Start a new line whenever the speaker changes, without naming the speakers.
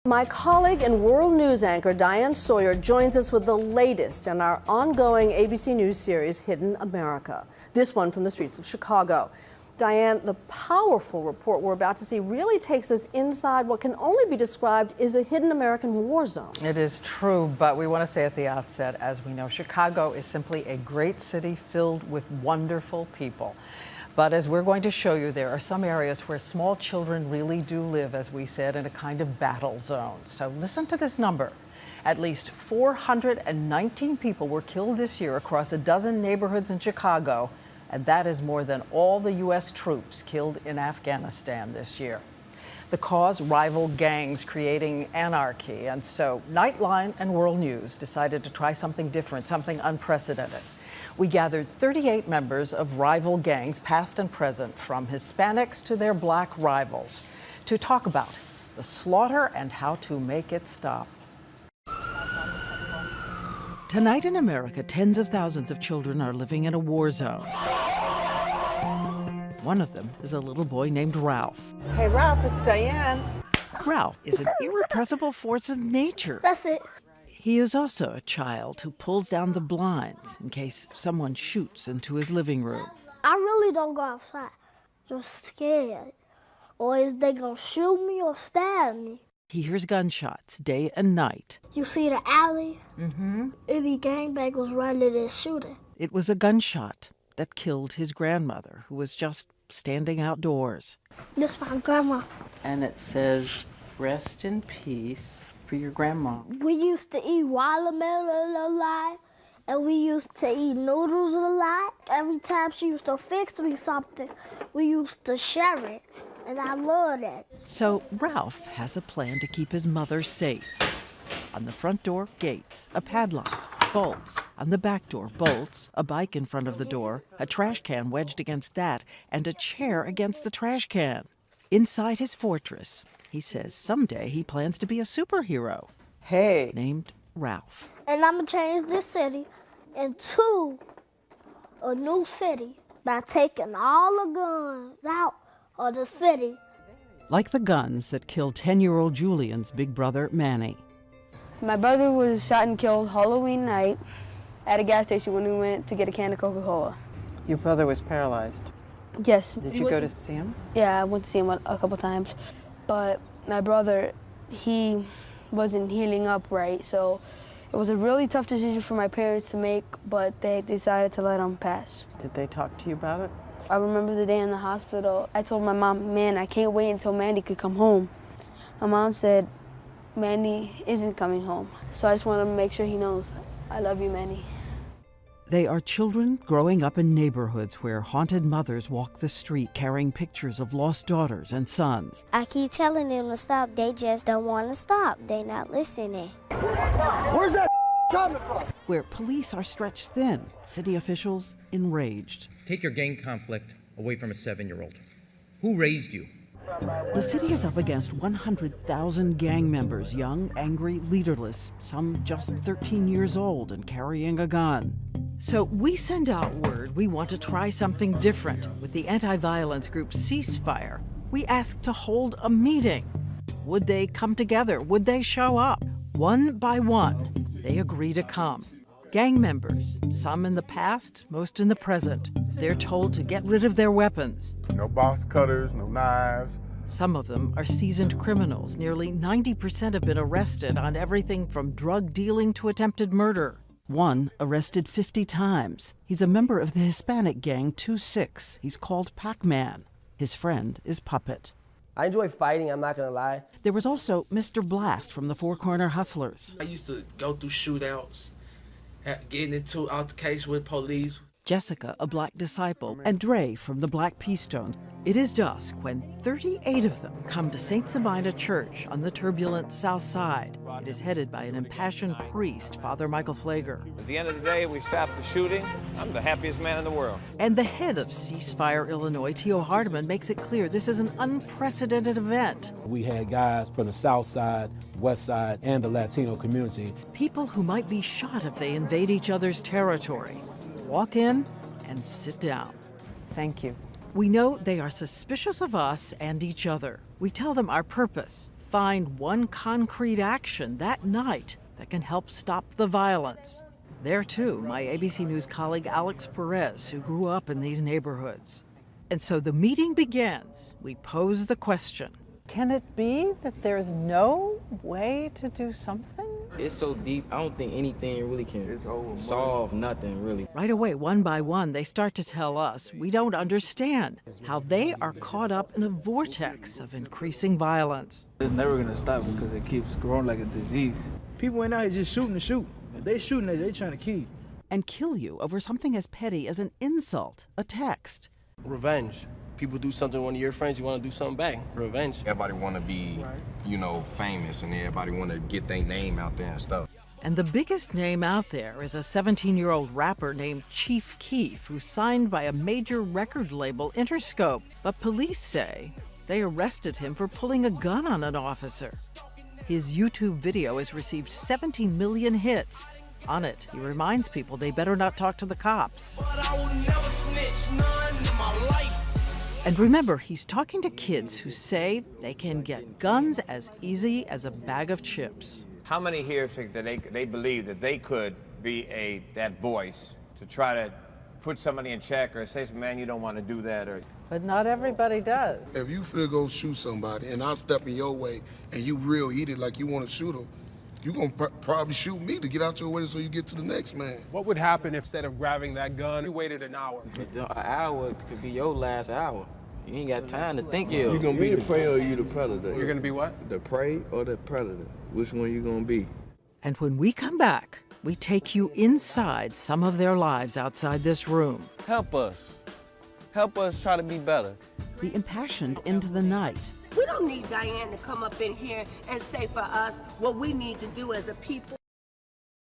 My colleague and world news anchor Diane Sawyer joins us with the latest in our ongoing ABC News series, Hidden America. This one from the streets of Chicago. Diane, the powerful report we're about to see really takes us inside what can only be described as a hidden American war zone.
It is true, but we want to say at the outset, as we know, Chicago is simply a great city filled with wonderful people. But as we're going to show you, there are some areas where small children really do live, as we said, in a kind of battle zone. So listen to this number. At least 419 people were killed this year across a dozen neighborhoods in Chicago, and that is more than all the U.S. troops killed in Afghanistan this year. The cause, rival gangs creating anarchy, and so Nightline and World News decided to try something different, something unprecedented. We gathered 38 members of rival gangs, past and present, from Hispanics to their black rivals, to talk about the slaughter and how to make it stop. Tonight in America, tens of thousands of children are living in a war zone. One of them is a little boy named Ralph.
Hey, Ralph, it's Diane.
Ralph is an irrepressible force of nature.
That's it.
He is also a child who pulls down the blinds in case someone shoots into his living room.
I really don't go outside. Just scared. Or is they gonna shoot me or stab me?
He hears gunshots day and night.
You see the alley? It be gangbangers running and shooting.
It was a gunshot that killed his grandmother, who was just standing outdoors.
This my grandma.
And it says, "Rest in peace." For your grandma.
We used to eat watermelon a lot, and we used to eat noodles a lot. Every time she used to fix me something, we used to share it, and I love that.
So Ralph has a plan to keep his mother safe. On the front door, gates, a padlock, bolts. On the back door, bolts, a bike in front of the door, a trash can wedged against that, and a chair against the trash can. Inside his fortress, he says someday he plans to be a superhero.
Hey.
Named Ralph.
And I'm gonna change this city into a new city by taking all the guns out of the city.
Like the guns that killed 10-year-old Julian's big brother, Manny.
My brother was shot and killed Halloween night at a gas station when we went to get a can of Coca-Cola.
Your brother was paralyzed.
Yes.
Did you go to see him?
Yeah, I went to see him a couple times. But my brother, he wasn't healing up right, so it was a really tough decision for my parents to make, but they decided to let him pass.
Did they talk to you about it?
I remember the day in the hospital, I told my mom, man, I can't wait until Mandy could come home. My mom said, Mandy isn't coming home. So I just want to make sure he knows, I love you, Mandy.
They are children growing up in neighborhoods where haunted mothers walk the street carrying pictures of lost daughters and sons.
I keep telling them to stop, they just don't want to stop. They not listening.
Where's that coming from?
Where police are stretched thin, city officials enraged.
Take your gang conflict away from a 7-year-old. Who raised you?
The city is up against 100,000 gang members, young, angry, leaderless, some just 13 years old and carrying a gun. So we send out word we want to try something different. With the anti-violence group Ceasefire, we ask to hold a meeting. Would they come together? Would they show up? One by one, they agree to come. Gang members, some in the past, most in the present. They're told to get rid of their weapons.
No box cutters, no knives.
Some of them are seasoned criminals. Nearly 90% have been arrested on everything from drug dealing to attempted murder. One arrested 50 times. He's a member of the Hispanic gang 2-6. He's called Pac-Man. His friend is Puppet.
I enjoy fighting, I'm not gonna lie.
There was also Mr. Blast from the Four Corner Hustlers.
I used to go through shootouts, getting into altercations with police.
Jessica, a black disciple, and Dre from the Black Pea-Stones. It is dusk when 38 of them come to St. Sabina Church on the turbulent South Side. It is headed by an impassioned priest, Father Michael Flager.
At the end of the day, we stopped the shooting. I'm the happiest man in the world.
And the head of Ceasefire Illinois, Tio Hardeman, makes it clear this is an unprecedented event.
We had guys from the South Side, West Side, and the Latino community.
People who might be shot if they invade each other's territory. Walk in and sit down.
Thank you.
We know they are suspicious of us and each other. We tell them our purpose, find one concrete action that night that can help stop the violence. There, too, my ABC News colleague Alex Perez, who grew up in these neighborhoods. And so the meeting begins. We pose the question.
Can it be that there's no way to do something?
It's so deep, I don't think anything really can solve nothing, really.
Right away, one by one, they start to tell us we don't understand how they are caught up in a vortex of increasing violence.
It's never gonna stop because it keeps growing like a disease. People ain't out here just shooting to shoot. If they shooting, they trying to kill.
And kill you over something as petty as an insult, a text.
Revenge. People do something to one of your friends, you want to do something back. Revenge.
Everybody want to be, you know, famous, and everybody want to get their name out there and stuff.
And the biggest name out there is a 17-year-old rapper named Keef, who's signed by a major record label, Interscope. But police say they arrested him for pulling a gun on an officer. His YouTube video has received 17 million hits. On it, he reminds people they better not talk to the cops. And remember, he's talking to kids who say they can get guns as easy as a bag of chips.
How many here think that they believe that they could be that voice to try to put somebody in check or say, man, you don't want to do that?
But not everybody does.
If you finna go shoot somebody and I step in your way and you real heated like you want to shoot them, you're going to probably shoot me to get out your way so you get to the next man.
What would happen if instead of grabbing that gun, you waited an hour?
An hour could be your last hour. You ain't got time to think. You
gonna be the prey or you the predator?
You're gonna be what?
The prey or the predator? Which one you gonna be?
And when we come back, we take you inside some of their lives outside this room.
Help us. Help us try to be better.
The impassioned into the night.
We don't need Diane to come up in here and say for us what we need to do as a people.